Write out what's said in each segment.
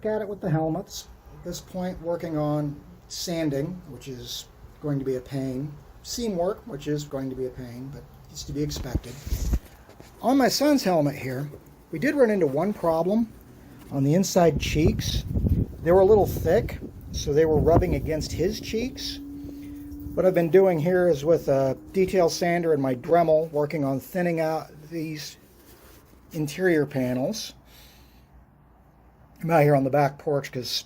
at it with the helmets. At this point, working on sanding, which is going to be a pain. Seam work, which is going to be a pain, but it's to be expected. On my son's helmet here, we did run into one problem on the inside cheeks. They were a little thick, so they were rubbing against his cheeks. What I've been doing here is with a detail sander and my Dremel, working on thinning out these interior panels. I'm out here on the back porch because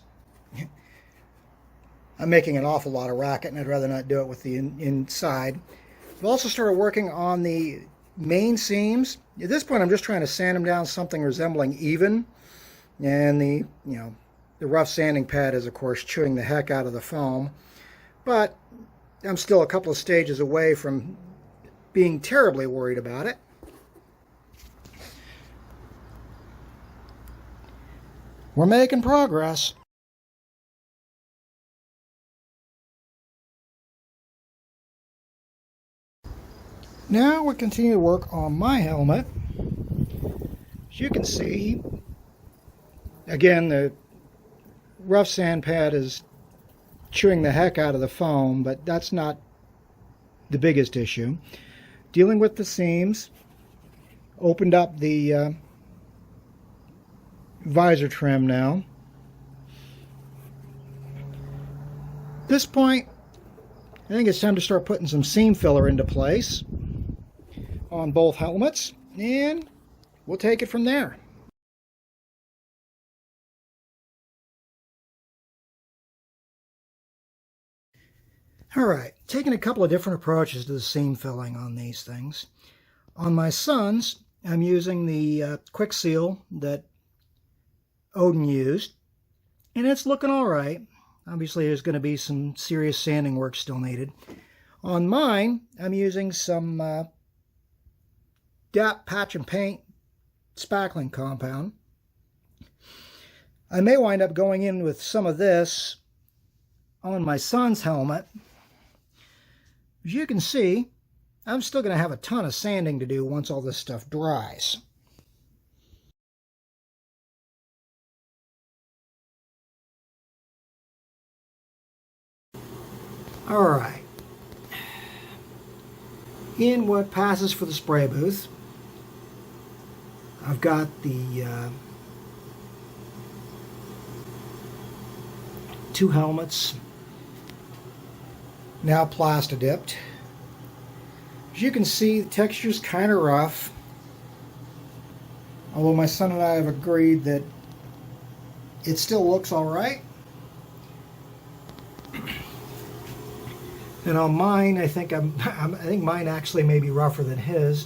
I'm making an awful lot of racket and I'd rather not do it with the inside. I've also started working on the main seams. At this point, I'm just trying to sand them down something resembling even. And the rough sanding pad is, of course, chewing the heck out of the foam. But I'm still a couple of stages away from being terribly worried about it. We're making progress. Now we continue to work on my helmet. As you can see, again, the rough sand pad is chewing the heck out of the foam, but that's not the biggest issue. Dealing with the seams, opened up the visor trim now. At this point, I think it's time to start putting some seam filler into place on both helmets, and we'll take it from there. Alright, taking a couple of different approaches to the seam filling on these things. On my son's, I'm using the quick seal that Odin used, and it's looking alright. Obviously there's going to be some serious sanding work still needed. On mine, I'm using some DAP patch and paint spackling compound. I may wind up going in with some of this on my son's helmet. As you can see, I'm still going to have a ton of sanding to do once all this stuff dries. Alright, in what passes for the spray booth, I've got the two helmets now Plastadipped. As you can see, the texture's kind of rough, although my son and I have agreed that it still looks alright. And on mine, I think mine actually may be rougher than his.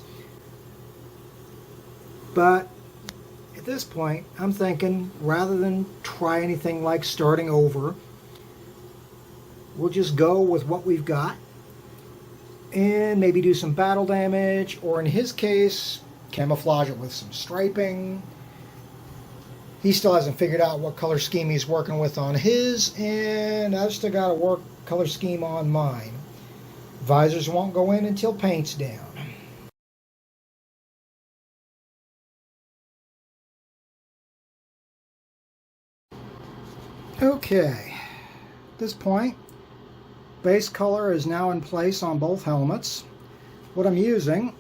But at this point, I'm thinking rather than try anything like starting over, we'll just go with what we've got and maybe do some battle damage, or in his case, camouflage it with some striping. He still hasn't figured out what color scheme he's working with on his, and I've still got to work color scheme on mine. Visors won't go in until paint's down. Okay, at this point, base color is now in place on both helmets. What I'm using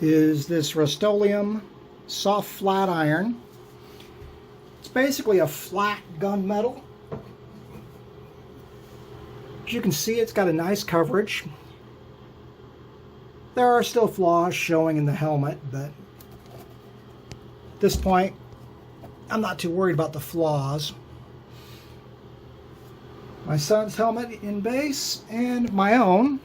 is this Rust-Oleum soft flat iron. It's basically a flat gunmetal. As you can see, it's got a nice coverage. There are still flaws showing in the helmet, but at this point, I'm not too worried about the flaws. My son's helmet in base and my own.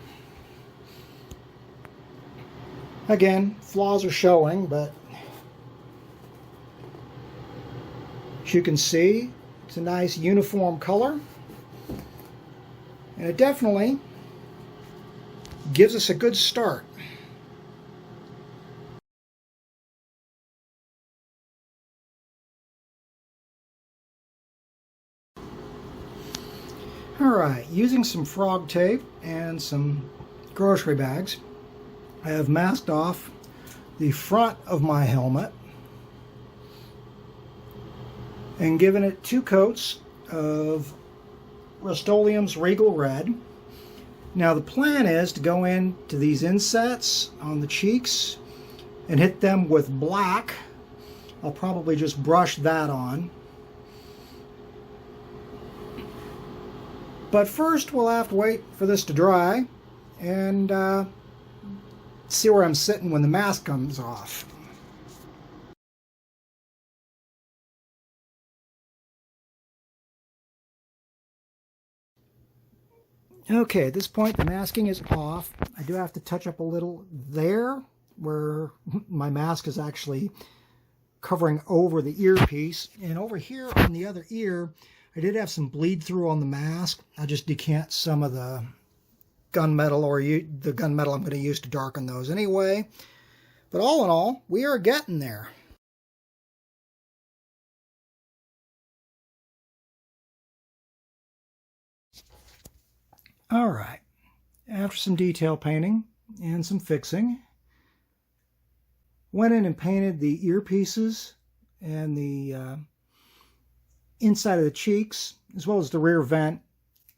Again, flaws are showing, but as you can see, it's a nice uniform color. And it definitely gives us a good start. Alright, using some frog tape and some grocery bags, I have masked off the front of my helmet. and given it 2 coats of Rust-Oleum's Regal Red. Now the plan is to go into these insets on the cheeks and hit them with black. I'll probably just brush that on. But first we'll have to wait for this to dry and see where I'm sitting when the mask comes off. Okay, at this point the masking is off. I do have to touch up a little there where my mask is actually covering over the earpiece. And over here on the other ear, I did have some bleed through on the mask. I'll just decant some of the gunmetal, or the gunmetal I'm going to use to darken those anyway. But all in all, we are getting there. All right, after some detail painting and some fixing, went in and painted the earpieces and the inside of the cheeks, as well as the rear vent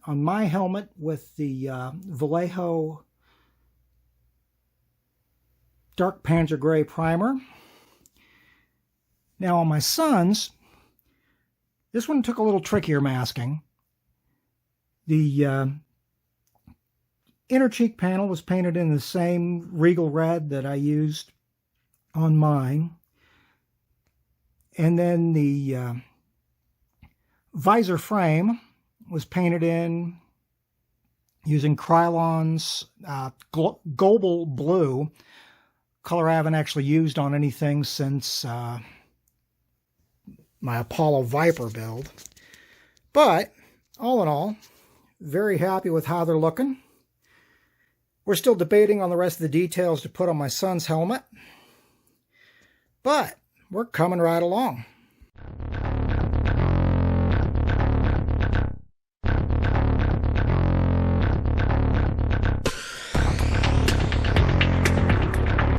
on my helmet with the Vallejo Dark Panzer Gray primer. Now on my son's, this one took a little trickier masking. The inner cheek panel was painted in the same Regal Red that I used on mine. And then the visor frame was painted in using Krylon's Global Blue, color I haven't actually used on anything since my Apollo Viper build. But all in all, very happy with how they're looking. We're still debating on the rest of the details to put on my son's helmet, but we're coming right along.